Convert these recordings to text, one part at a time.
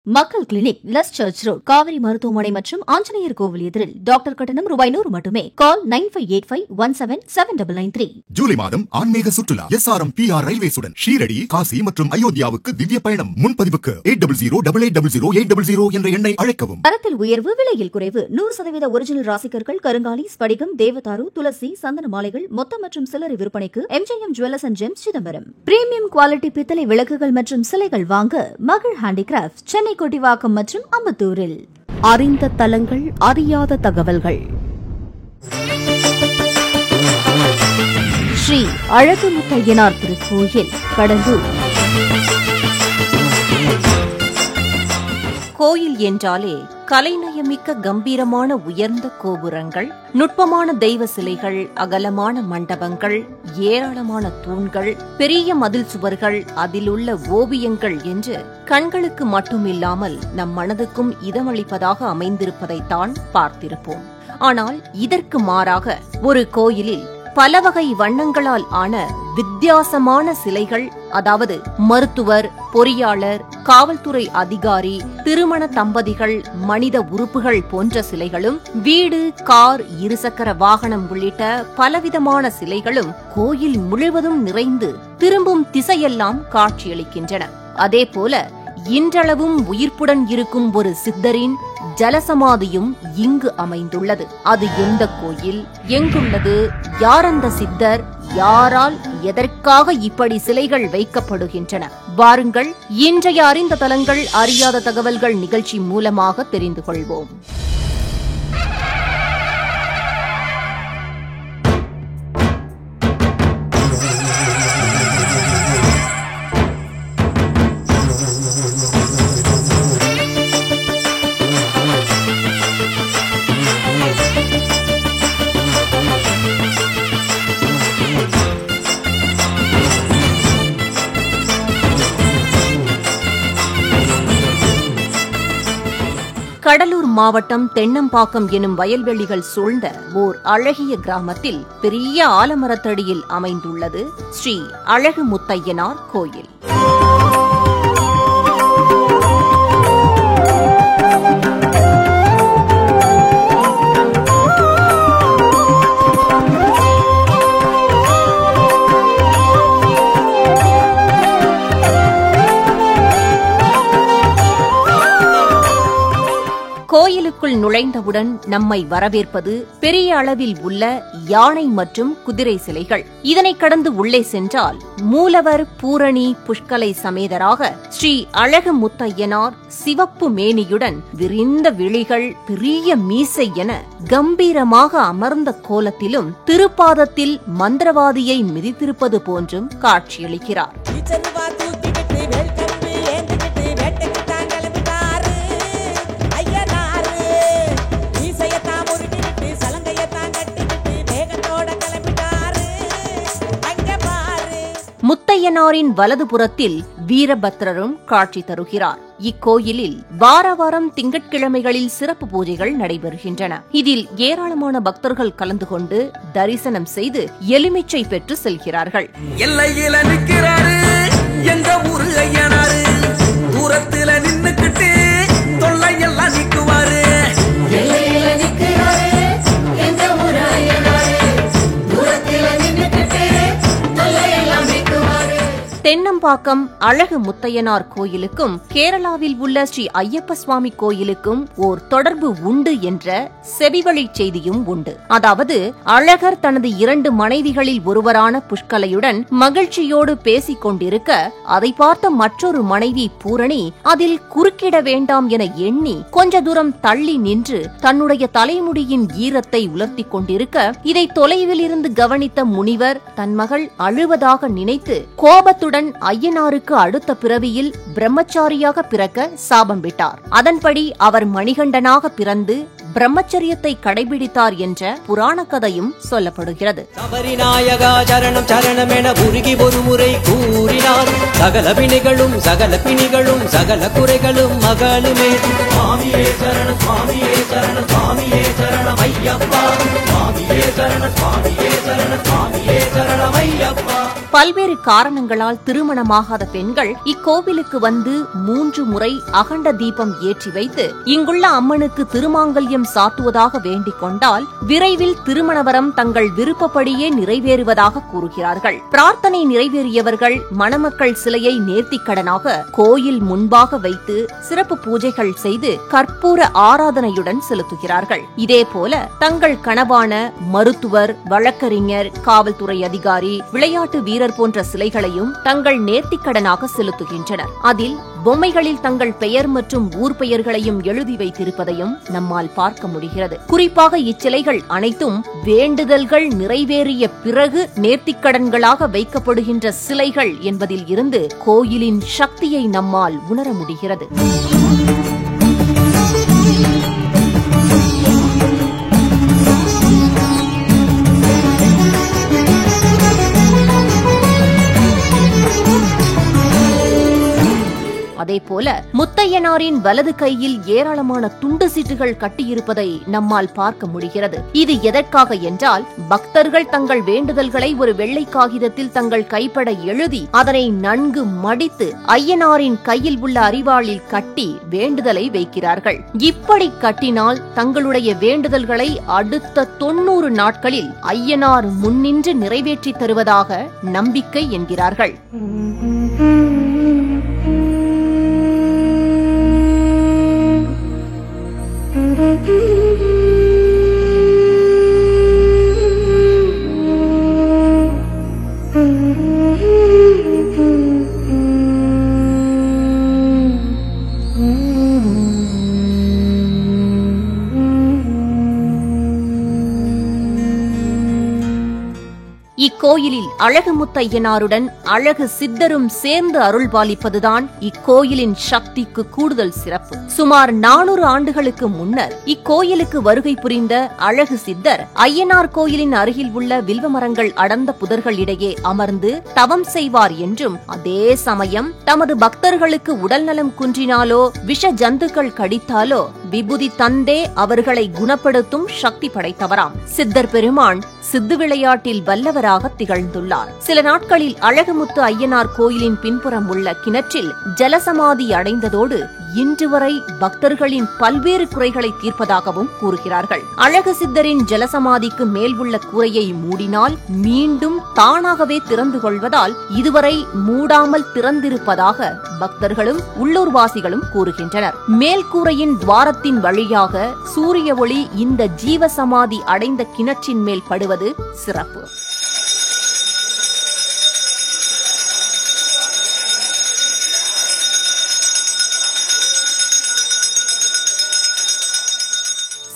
மக்கள் clinic, Luz search road, Kaveri மருத்துவமனை மற்றும் ஆஞ்சநேயர் கோவில் எதிரில். டாக்டர் கட்டணம் ₹100 மட்டுமே. கால் 9585177993. ஜூலை மாதம் ஆன்மீக சுற்றுலா SRM PR ரயில்வேஸுடன் ஷீரடி, காசி மற்றும் அயோத்தியாவுக்கு திவ்ய பயணம். முன்பதிவுக்கு 800800800800 என்ற எண்ணை அழைக்கவும். தரத்தில் உயர்வு, விலையில் குறைவு. 100% ஒரிஜினல் ராசிக்கற்கள், கருங்காலி, ஸ்படிகம், தேவதாரு, துளசி, சந்தன மாலைகள் மொத்த மற்றும் சில்லறை விற்பனைக்கு MJM jewellers and gems, Chidambaram. Premium quality பித்தளை விளக்குகள் மற்றும் சிலைகள் வாங்க மகள் ஹேண்டிகிராஃப்ட், சென்னை கொட்டிவாக்கம் மற்றும் அம்பத்தூரில். அறிந்த தலங்கள், அறியாத தகவல்கள். ஸ்ரீ அழகுமுத்தையனார் திருக்கோயில், கடலூர். கோயில் என்றாலே கலைநயமிக்க கம்பீரமான உயர்ந்த கோபுரங்கள், நுட்பமான தெய்வ சிலைகள், அகலமான மண்டபங்கள், ஏராளமான தூண்கள், பெரிய மதில் சுவர்கள், அதிலுள்ள ஓவியங்கள் என்று கண்களுக்கு மட்டுமில்லாமல் நம் மனதுக்கும் இதமளிப்பதாக அமைந்திருப்பதைத்தான் பார்த்திருப்போம். ஆனால் இதற்கு மாறாக ஒரு கோயிலில் பல வகை வண்ணங்களால் ஆன வித்தியாசமான சிலைகள், அதாவது மருத்துவர், பொறியாளர், காவல்துறை அதிகாரி, திருமண தம்பதிகள், மனித உறுப்புகள் போன்ற சிலைகளும், வீடு, கார், இருசக்கர வாகனம் உள்ளிட்ட பலவிதமான சிலைகளும் கோயில் முழுவதும் நிறைந்து திரும்பும் திசையெல்லாம் காட்சியளிக்கின்றன. அதேபோல இன்றளவும் உயிர்ப்புடன் இருக்கும் ஒரு சித்தரின் ஜலசமாதியும் இங்கு அமைந்துள்ளது. அது எந்த கோயில், எங்குள்ளது, யார் அந்த சித்தர், யாரால், எதற்காக இப்படி சிலைகள் வைக்கப்படுகின்றன? வாருங்கள், இன்றைய அறிந்த தலங்கள், அறியாத தகவல்கள் நிகழ்ச்சி மூலமாக தெரிந்து கொள்வோம். கடலூர் மாவட்டம் தென்னம்பாக்கம் எனும் வயல்வெளிகள் சூழ்ந்த ஓர் அழகிய கிராமத்தில் பெரிய ஆலமரத்தடியில் அமைந்துள்ளது ஸ்ரீ அழகுமுத்தையனார் கோயில். கோயிலுக்குள் நுழைந்தவுடன் நம்மை வரவேற்பது பெரிய அளவில் உள்ள யானை மற்றும் குதிரை சிலைகள். இதனை கடந்து உள்ளே சென்றால் மூலவர் பூரணி புஷ்கலை சமேதராக ஸ்ரீ அழகுமுத்தையனார் சிவப்பு மேனியுடன், விரிந்த விழிகள், பெரிய மீசை என கம்பீரமாக அமர்ந்த கோலத்திலும் திருப்பாதத்தில் மந்திரவாதியை மிதித்திருப்பது போன்றும் காட்சியளிக்கிறார். முத்தையனாரின் வலதுபுறத்தில் வீரபத்ரரும் காட்சி தருகிறார். இக்கோயிலில் வாரம் திங்கட்கிழமைகளில் சிறப்பு பூஜைகள் நடைபெறுகின்றன. இதில் ஏராளமான பக்தர்கள் கலந்து கொண்டு தரிசனம் செய்து எலுமிச்சை பெற்று செல்கிறார்கள். எல்லையில நிற்கிறாரு எங்க ஊரு ஐயனாரு, தூரத்துல நின்னுக்கிட்டு தொல்லையெல்லாம் நிக்குவாரு. எல்லையில நிற்கிறாரு எங்க ஊரு ஐயனாரு, தூரத்துல நின்னுக்கிட்டு தொல்லையெல்லாம் நிக்குவாரு. தென்னம்பாக்கம் அழகுமுத்தையனார் கோயிலுக்கும் கேரளாவில் உள்ள ஸ்ரீ ஐயப்ப சுவாமி கோயிலுக்கும் ஓர் தொடர்பு உண்டு என்ற செவிவழி செய்தியும் உண்டு. அதாவது அழகர் தனது 2 மனைவிகளில் ஒருவரான புஷ்கலையுடன் மகிழ்ச்சியோடு பேசிக் கொண்டிருக்க, அதை பார்த்த மற்றொரு மனைவி பூரணி அதில் குறுக்கிட வேண்டாம் என எண்ணி கொஞ்ச தூரம் தள்ளி நின்று தன்னுடைய தலைமுடியின் ஈரத்தை உலர்த்திக் கொண்டிருக்க, இதை தொலைவில் இருந்து கவனித்த முனிவர் தன் மகள் அழுவதாக நினைத்து கோபத்துடன் ஐயனாருக்கு அடுத்த பிறவியில் பிரம்மச்சாரியாக பிறக்க சாபம் விட்டார். அதன்படி அவர் மணிகண்டனாக பிறந்து பிரம்மச்சரியத்தை கடைபிடித்தார் என்ற புராண கதையும் சொல்லப்படுகிறது. சபரிநாயகா சரணம் சரணம் என உருகி ஒரு முறை கூறினார். சகல வினைகளும் சகல பிணிகளும் சகல குறைகளும் மகளுமே. சுவாமியே சரணம் சுவாமியே சரணம் சுவாமியே சரணம் ஐயப்பா. சுவாமியே சரணம் சுவாமியே சரணம் சுவாமியே சரணம் ஐயப்பா. பல்வேறு காரணங்களால் திருமணமாகாத பெண்கள் இக்கோவிலுக்கு வந்து 3 முறை அகண்ட தீபம் ஏற்றி வைத்து இங்குள்ள அம்மனுக்கு திருமாங்கல்யம் சாத்துவதாக வேண்டிக் கொண்டால் விரைவில் திருமணவரம் தங்கள் விருப்பப்படியே நிறைவேறுவதாக கூறுகிறார்கள். பிரார்த்தனை நிறைவேறியவர்கள் மணமக்கள் சிலையை நேர்த்திக்கடனாக கோயில் முன்பாக வைத்து சிறப்பு பூஜைகள் செய்து கற்பூர ஆராதனையுடன் செலுத்துகிறார்கள். இதேபோல தங்கள் கனவான மருத்துவர், வழக்கறிஞர், காவல்துறை அதிகாரி, விளையாட்டு வீரர் போன்ற சிலைகளையும் தங்கள் நேர்த்திக்கடனாக செலுத்துகின்றனர். அதில் பொம்மைகளில் தங்கள் பெயர் மற்றும் ஊர் பெயர்களையும் எழுதி வைத்திருப்பதையும் நம்மால் பார்க்க முடிகிறது. குறிப்பாக இச்சிலைகள் அனைத்தும் வேண்டுதல்கள் நிறைவேறிய பிறகு நேர்த்திக்கடன்களாக வைக்கப்படுகின்ற சிலைகள் என்பதில் இருந்து கோயிலின் சக்தியை நம்மால் உணர முடிகிறது. அதேபோல முத்தையனாரின் வலது கையில் ஏராளமான துண்டு சீட்டுகள் கட்டியிருப்பதை நம்மால் பார்க்க முடிகிறது. இது எதற்காக என்றால் பக்தர்கள் தங்கள் வேண்டுதல்களை ஒரு வெள்ளை காகிதத்தில் தங்கள் கைப்பட எழுதி அதனை நன்கு மடித்து ஐயனாரின் கையில் உள்ள அரிவாளில் கட்டி வேண்டுதலை வைக்கிறார்கள். இப்படி கட்டினால் தங்களுடைய வேண்டுதல்களை அடுத்த 90 நாட்களில் ஐயனார் முன்னின்று நிறைவேற்றி தருவதாக நம்பிக்கை என்கிறார்கள். இக்கோயிலில் அழகு முத்தையனாருடன் அழகு சித்தரும் சேர்ந்து அருள் பாலிப்பதுதான் இக்கோயிலின் சக்திக்கு கூடுதல் சிறப்பு. சுமார் 400 ஆண்டுகளுக்கு முன்னர் இக்கோயிலுக்கு வருகை புரிந்த அழகு சித்தர் ஐயனார் கோயிலின் அருகில் உள்ள வில்வ மரங்கள் அடர்ந்த புதர்கள் இடையே அமர்ந்து தவம் செய்வார் என்றும், அதே சமயம் தமது பக்தர்களுக்கு உடல்நலம் குன்றினாலோ விஷ ஜந்துக்கள் கடித்தாலோ விபூதி தந்தே அவர்களை குணப்படுத்தும் சக்தி படைத்தவராம். சித்தர் பெருமான் சித்து விளையாட்டில் வல்லவராக திகழ்ந்துள்ளார். சில நாட்களில் அழகுமுத்து ஐயனார் கோயிலின் பின்புறம் உள்ள கிணற்றில் ஜலசமாதி அடைந்ததோடு இன்று வரை பக்தர்களின் பல்வேறு குறைகளை தீர்ப்பதாகவும் கூறுகிறார்கள். அழகு சித்தரின் ஜலசமாதிக்கு மேல் உள்ள கூரையை மூடினால் மீண்டும் தானாகவே திறந்து கொள்வதால் இதுவரை மூடாமல் திறந்திருப்பதாக பக்தர்களும் உள்ளூர்வாசிகளும் கூறுகின்றனர். மேல் கூரையின் துவாரத்தின் வழியாக சூரிய ஒளி இந்த ஜீவசமாதி அடைந்த கிணற்றின் மேல் படுவது சிறப்பு.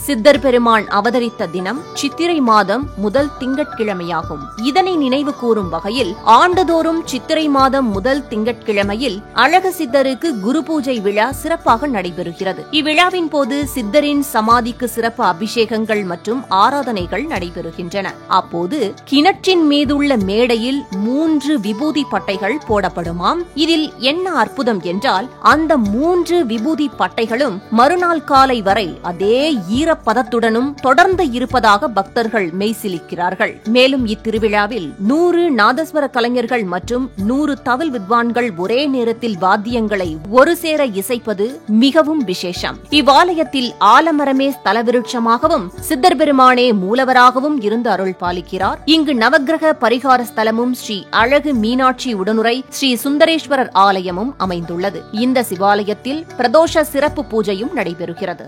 சித்தர் பெருமான் அவதரித்த தினம் சித்திரை மாதம் முதல் திங்கட்கிழமையாகும். இதனை நினைவு கூறும் வகையில் ஆண்டுதோறும் சித்திரை மாதம் முதல் திங்கட்கிழமையில் அழகு சித்தருக்கு குரு பூஜை விழா சிறப்பாக நடைபெறுகிறது. இவ்விழாவின் போது சித்தரின் சமாதிக்கு சிறப்பு அபிஷேகங்கள் மற்றும் ஆராதனைகள் நடைபெறுகின்றன. அப்போது கிணற்றின் மீதுள்ள மேடையில் 3 விபூதி பட்டைகள் போடப்படுமாம். இதில் என்ன அற்புதம் என்றால் அந்த 3 விபூதி பட்டைகளும் மறுநாள் காலை வரை அதே பதத்துடனும் தொடர்ந்து இருப்பதாக பக்தர்கள் மெய்சிலிக்கிறார்கள். மேலும் இத்திருவிழாவில் 100 நாதஸ்வர கலைஞர்கள் மற்றும் 100 தவில் வித்வான்கள் ஒரே நேரத்தில் வாத்தியங்களை ஒரு சேர இசைப்பது மிகவும் விசேஷம். இவ்வாலயத்தில் ஆலமரமே ஸ்தலவிருட்சமாகவும் சித்தர் பெருமானே மூலவராகவும் இருந்து அருள் பாலிக்கிறார். இங்கு நவக்கிரக பரிகார ஸ்தலமும் ஸ்ரீ அழகு மீனாட்சி உடனுரை ஸ்ரீ சுந்தரேஸ்வரர் ஆலயமும் அமைந்துள்ளது. இந்த சிவாலயத்தில் பிரதோஷ சிறப்பு பூஜையும் நடைபெறுகிறது.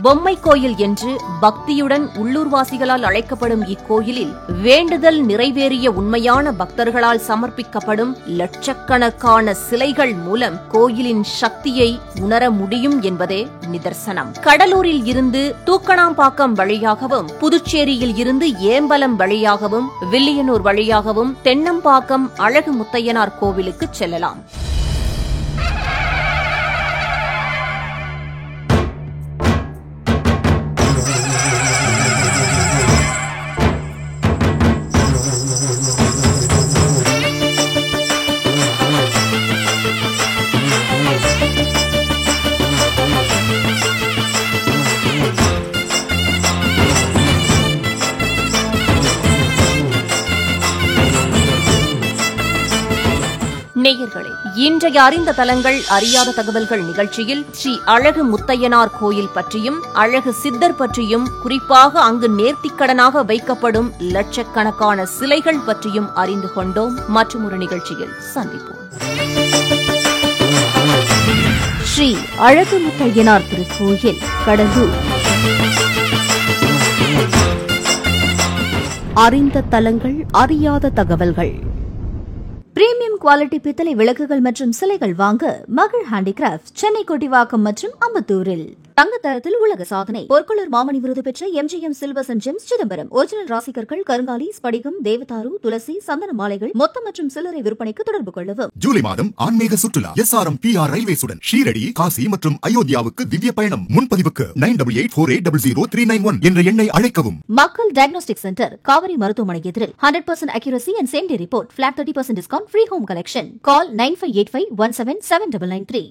பொம்மை கோயில் என்று பக்தியுடன் உள்ளூர்வாசிகளால் அழைக்கப்படும் இக்கோயிலில் வேண்டுதல் நிறைவேறிய உண்மையான பக்தர்களால் சமர்ப்பிக்கப்படும் லட்சக்கணக்கான சிலைகள் மூலம் கோயிலின் சக்தியை உணர முடியும் என்பதே நிதர்சனம். கடலூரில் இருந்து தூக்கணாம்பாக்கம் வழியாகவும், புதுச்சேரியில் இருந்து ஏம்பலம் வழியாகவும், வில்லியனூர் வழியாகவும் தென்னம்பாக்கம் அழகு முத்தையனார் கோவிலுக்கு செல்லலாம். இன்றைய அறிந்த தலங்கள் அறியாத தகவல்கள் நிகழ்ச்சியில் ஸ்ரீ அழகு முத்தையனார் கோயில் பற்றியும் அழகு சித்தர் பற்றியும் குறிப்பாக அங்கு நேர்த்திக்கடனாக வைக்கப்படும் லட்சக்கணக்கான சிலைகள் பற்றியும் அறிந்து கொண்டோம். மற்றொரு நிகழ்ச்சியில் சந்திப்போம். ஸ்ரீ அழகு முத்தையனார் திருக்கோயில், கடலூர். அறிந்த தலங்கள் அறியாத தகவல்கள். பிரீமியம் குவாலிட்டி பித்தளை விளக்குகள் மற்றும் சிலைகள் வாங்க மகள் ஹேண்டிகிராஃப்ட், சென்னை கொட்டிவாக்கம் மற்றும் அம்பத்தூரில். தங்கத்தரத்தில் உலக சாதனை, பொற்கொள்ளர் மாமணி விருது பெற்ற MGM silvers and gems Chidambaram. Original ராசிக்கற்கள், கருங்காலி, ஸ்படிகம், தேவதாரு, துளசி, சந்தன மாலைகள் மொத்த மற்றும் சில்லறை விற்பனைக்கு தொடர்பு கொள்ளவும். ஜூலை மாதம் ஆன்மீக சுற்றுலா SRM PR ரயில்வேசுடன் ஷீரடி, காசி மற்றும் அயோத்தியாவுக்கு திவ்ய பயணம். முன்பதிவுக்கு 9848000391 என்ற எண்ணை அழைக்கவும். மக்கள் டயக்னோஸ்டிக் சென்டர், காவிரி மருத்துவமனை எதிரில். 100% accuracy and same day report, flat 30% discount, free home collection. Call 9585177993.